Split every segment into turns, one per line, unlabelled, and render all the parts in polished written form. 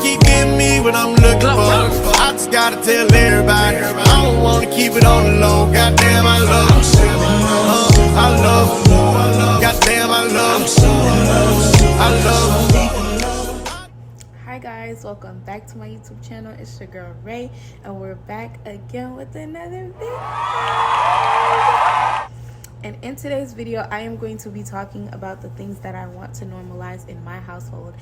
keep getting me what I'm looking for. I just gotta tell everybody, I don't wanna keep it on the low. Goddamn, I love them. I love them. Goddamn, I love them. I love them.
Hi guys, welcome back to my YouTube channel. It's your girl Ray, and we're back again with another video. And in today's video, I am going to be talking about the things that I want to normalize in my household.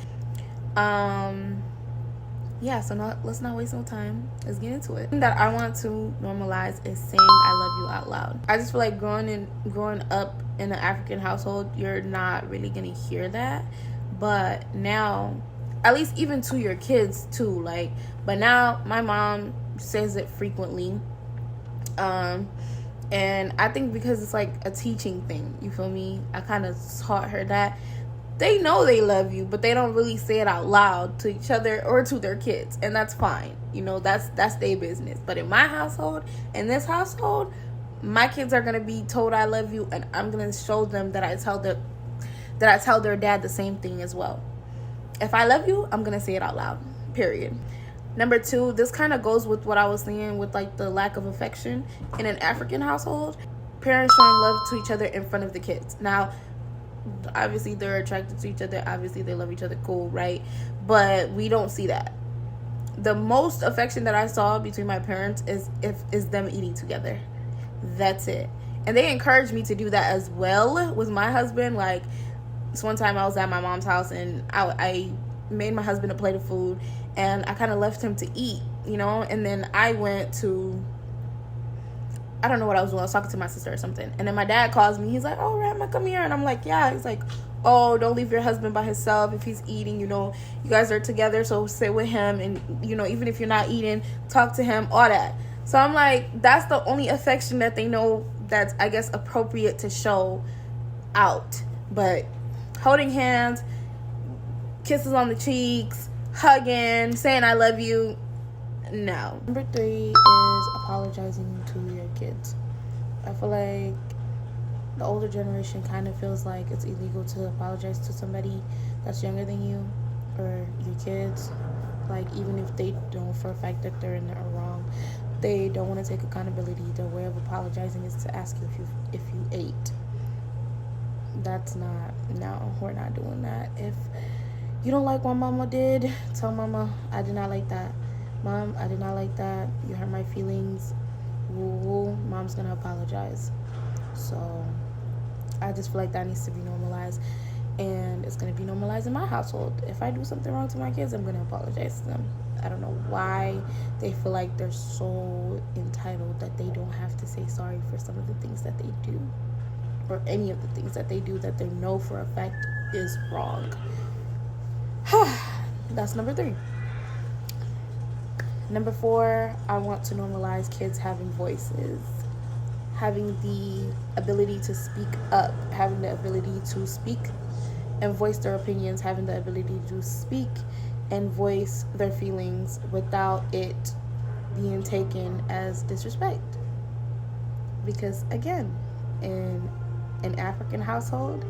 Let's not waste no time. Let's get into it. The thing that I want to normalize is saying I love you out loud. I just feel like growing up in an African household, you're not really gonna hear that. But now, at least even to your kids too, but now my mom says it frequently. And I think because it's like a teaching thing, you feel me? I kind of taught her that they know they love you, but they don't really say it out loud to each other or to their kids, and that's fine. You know, that's their business. But in my household, in this household, my kids are gonna be told I love you, and I'm gonna show them that I tell their dad the same thing as well. If I love you, I'm gonna say it out loud. Period. Number two, this kind of goes with what I was saying with like the lack of affection in an African household. Parents showing love to each other in front of the kids. Now, obviously they're attracted to each other. Obviously they love each other, cool, right? But we don't see that. The most affection that I saw between my parents is them eating together. That's it. And they encouraged me to do that as well with my husband. Like, this one time I was at my mom's house and I made my husband a plate of food, and I kind of left him to eat, you know, and then I went to, I don't know what I was doing. I was talking to my sister or something, and then my dad calls me. He's like, "Oh, Rama, come here." And I'm like, "Yeah." He's like, "Oh, don't leave your husband by himself if he's eating, you know, you guys are together, so sit with him, and, you know, even if you're not eating, talk to him," all that. So I'm like, that's the only affection that they know that's, I guess, appropriate to show out. But holding hands, kisses on the cheeks, hugging, saying I love you, no. Number three is apologizing to your kids. I feel like the older generation kind of feels like it's illegal to apologize to somebody that's younger than you or your kids. Like, even if they don't for a fact that they're in the wrong, they don't want to take accountability. Their way of apologizing is to ask you if you ate. No, we're not doing that. If you don't like what mama did, tell mama, I did not like that. Mom, I did not like that. You hurt my feelings. Woo. Mom's gonna apologize. So I just feel like that needs to be normalized, and it's gonna be normalized in my household. If I do something wrong to my kids, I'm gonna apologize to them. I don't know why they feel like they're so entitled that they don't have to say sorry for some of the things that they do, or any of the things that they do that they know for a fact is wrong. That's number three. Number four, I want to normalize kids having voices, having the ability to speak up, having the ability to speak and voice their opinions, having the ability to speak and voice their feelings without it being taken as disrespect. Because again, in an African household,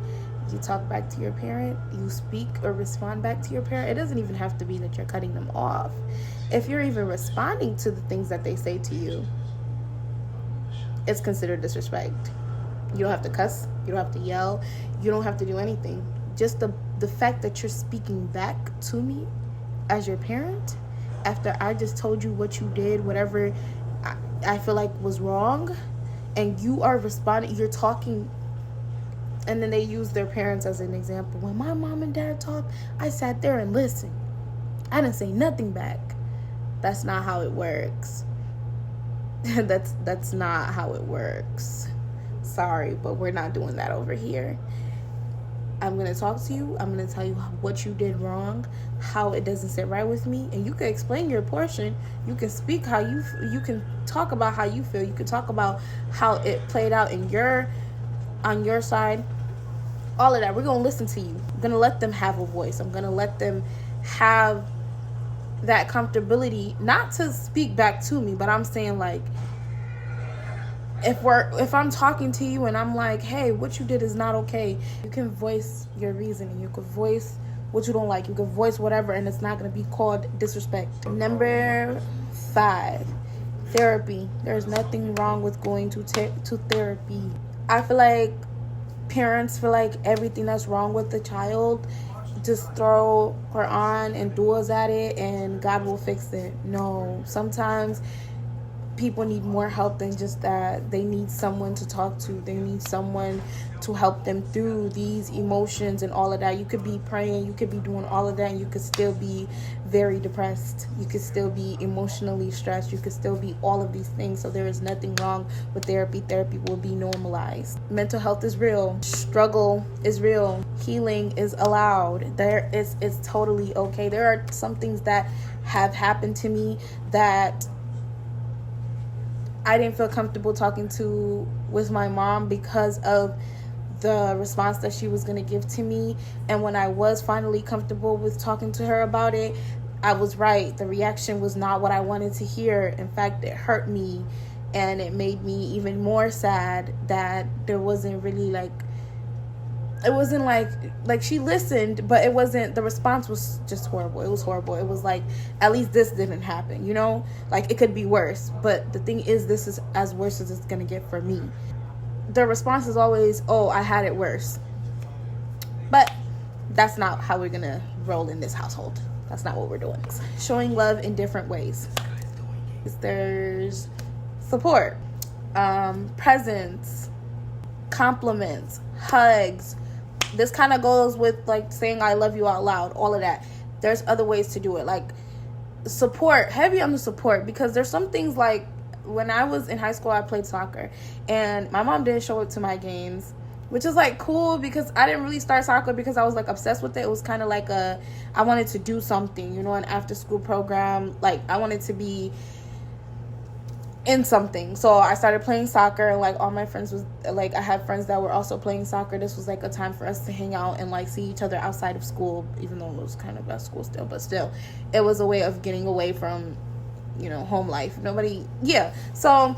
you talk back to your parent, you speak or respond back to your parent. It doesn't even have to be that you're cutting them off. If you're even responding to the things that they say to you, it's considered disrespect. You don't have to cuss, you don't have to yell, you don't have to do anything. Just the fact that you're speaking back to me as your parent, after I just told you what you did, whatever I feel like was wrong, and you are responding, you're talking. And then they use their parents as an example. When my mom and dad talked, I sat there and listened. I didn't say nothing back. That's not how it works. That's not how it works. Sorry, but we're not doing that over here. I'm going to talk to you. I'm going to tell you what you did wrong, how it doesn't sit right with me, and you can explain your portion. You can speak how you can talk about how you feel. You can talk about how it played out on your side. All of that. We're going to listen to you. I'm going to let them have a voice. I'm going to let them have that comfortability, not to speak back to me, but I'm saying, like, if I'm talking to you and I'm like, hey, what you did is not okay, you can voice your reasoning. You can voice what you don't like. You can voice whatever, and it's not going to be called disrespect. Number 5, therapy. There's nothing wrong with going to therapy. I feel like parents feel like everything that's wrong with the child, just throw Quran and duas at it and God will fix it. No, sometimes people need more help than just that. They need someone to talk to. They need someone to help them through these emotions and all of that. You could be praying, you could be doing all of that, and you could still be very depressed. You could still be emotionally stressed. You could still be all of these things. So there is nothing wrong with therapy. Therapy will be normalized. Mental health is real. Struggle is real. Healing is allowed. It's totally okay. There are some things that have happened to me that I didn't feel comfortable talking with my mom because of the response that she was going to give to me. And when I was finally comfortable with talking to her about it, I was right. The reaction was not what I wanted to hear. In fact, it hurt me, and it made me even more sad that there wasn't really it wasn't like she listened, but it wasn't, the response was just horrible. It was horrible. It was like, at least this didn't happen, like it could be worse. But the thing is, this is as worse as it's going to get for me. The response is always, oh, I had it worse. But that's not how we're going to roll in this household. That's not what we're doing. Showing love in different ways. There's support, presents, compliments, hugs. This kind of goes with saying I love you out loud, all of that. There's other ways to do it. Like support, heavy on the support, because there's some things like when I was in high school, I played soccer and my mom didn't show up to my games, which is cool because I didn't really start soccer because I was obsessed with it. It was kind of I wanted to do something, an after school program. I wanted to be in something. So I started playing soccer, and all my friends was I had friends that were also playing soccer. This was a time for us to hang out and see each other outside of school, even though it was kind of at school still, but still it was a way of getting away from home life. So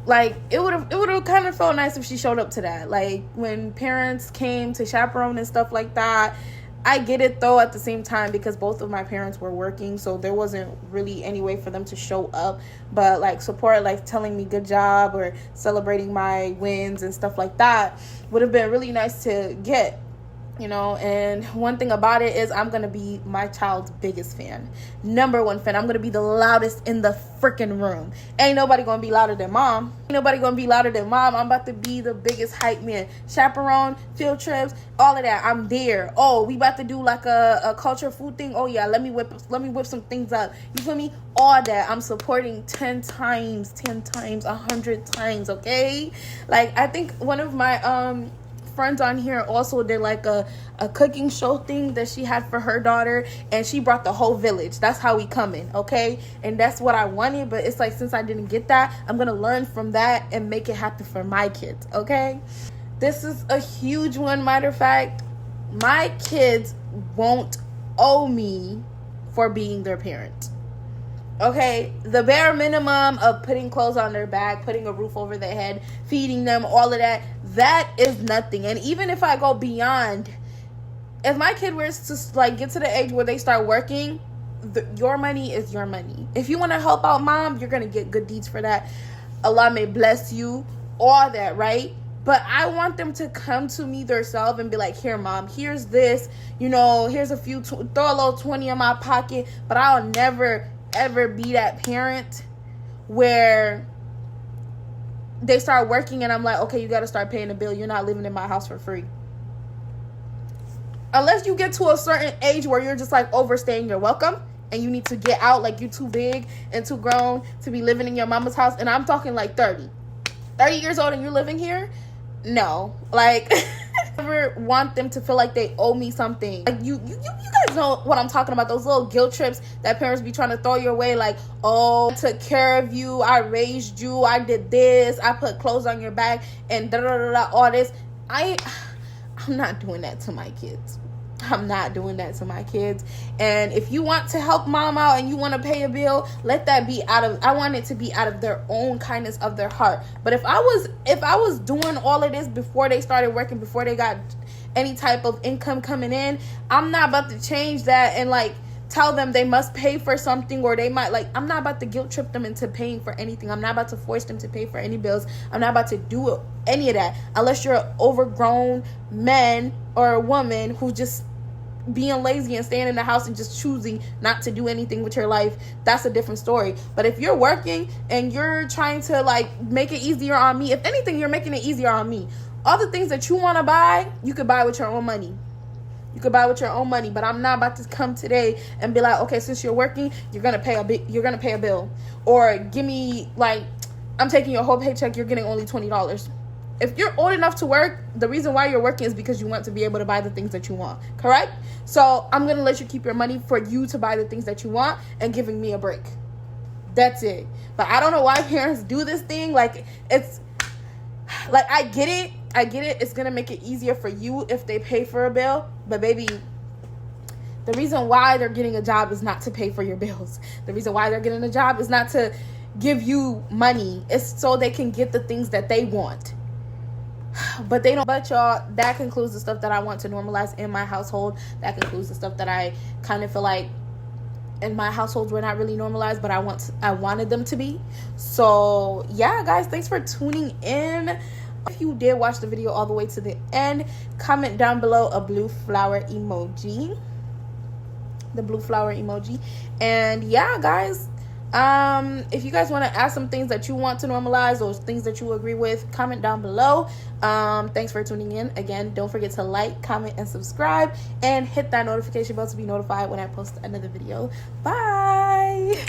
it would have kind of felt nice if she showed up to that. When parents came to chaperone and stuff like that, I get it though at the same time because both of my parents were working, so there wasn't really any way for them to show up. But support, telling me good job or celebrating my wins and stuff like that would have been really nice to get. And one thing about it is I'm going to be my child's biggest fan. Number 1 fan. I'm going to be the loudest in the freaking room. Ain't nobody going to be louder than mom. I'm about to be the biggest hype man. Chaperone, field trips, all of that. I'm there. Oh, we about to do a culture food thing. Oh yeah, let me whip some things up. You feel me? All that. I'm supporting 10 times, 100 times, okay? I think one of my friends on here also did a cooking show thing that she had for her daughter, and she brought the whole village. That's how we coming, okay? And that's what I wanted, but it's since I didn't get that, I'm gonna learn from that and make it happen for my kids, okay? This is a huge one. Matter of fact, my kids won't owe me for being their parent. Okay, the bare minimum of putting clothes on their back, putting a roof over their head, feeding them, all of that, that is nothing. And even if I go beyond, if my kid were to get to the age where they start working, your money is your money. If you want to help out mom, you're going to get good deeds for that. Allah may bless you, all that, right? But I want them to come to me themselves and be like, here, mom, here's this, here's a few, throw a little 20 in my pocket, but I'll never ever be that parent where they start working and I'm like, okay, you got to start paying the bill. You're not living in my house for free. Unless you get to a certain age where you're just overstaying your welcome and you need to get out, you're too big and too grown to be living in your mama's house. And I'm talking 30 years old and you're living here. No, never want them to feel like they owe me something. You guys know what I'm talking about. Those little guilt trips that parents be trying to throw your way. Oh, I took care of you, I raised you, I did this, I put clothes on your back, and all this. I'm not doing that to my kids. I'm not doing that to my kids. And if you want to help mom out and you want to pay a bill, let that be I want it to be out of their own kindness of their heart. But if I was doing all of this before they started working, before they got any type of income coming in. I'm not about to change that and like tell them they must pay for something, or they might like, I'm not about to guilt trip them into paying for anything. I'm not about to force them to pay for any bills. I'm not about to do any of that unless you're an overgrown man or a woman who just being lazy and staying in the house and just choosing not to do anything with your life. That's a different story. But if you're working and you're trying to like make it easier on me, if anything, you're making it easier on me. All the things that you want to buy, you could buy with your own money. You could buy with your own money, but I'm not about to come today and be like, okay, since you're working, you're gonna pay a bill, or give me like, I'm taking your whole paycheck, you're getting only $20. If you're old enough to work, the reason why you're working is because you want to be able to buy the things that you want, correct? So I'm gonna let you keep your money for you to buy the things that you want and giving me a break. That's it. But I don't know why parents do this thing. Like, it's like, I get it. It's going to make it easier for you if they pay for a bill. But baby, the reason why they're getting a job is not to pay for your bills. The reason why they're getting a job is not to give you money. It's so they can get the things that they want. But they don't. But y'all, that concludes the stuff that I want to normalize in my household. That concludes the stuff that I kind of feel like in my households were not really normalized, but I wanted them to be. So yeah, guys, thanks for tuning in. If you did watch the video all the way to the end, comment down below a blue flower emoji. The blue flower emoji. And yeah, guys, if you guys want to ask some things that you want to normalize or things that you agree with, comment down below. Thanks for tuning in. Again, don't forget to like, comment, and subscribe, and hit that notification bell to be notified when I post another video. Bye.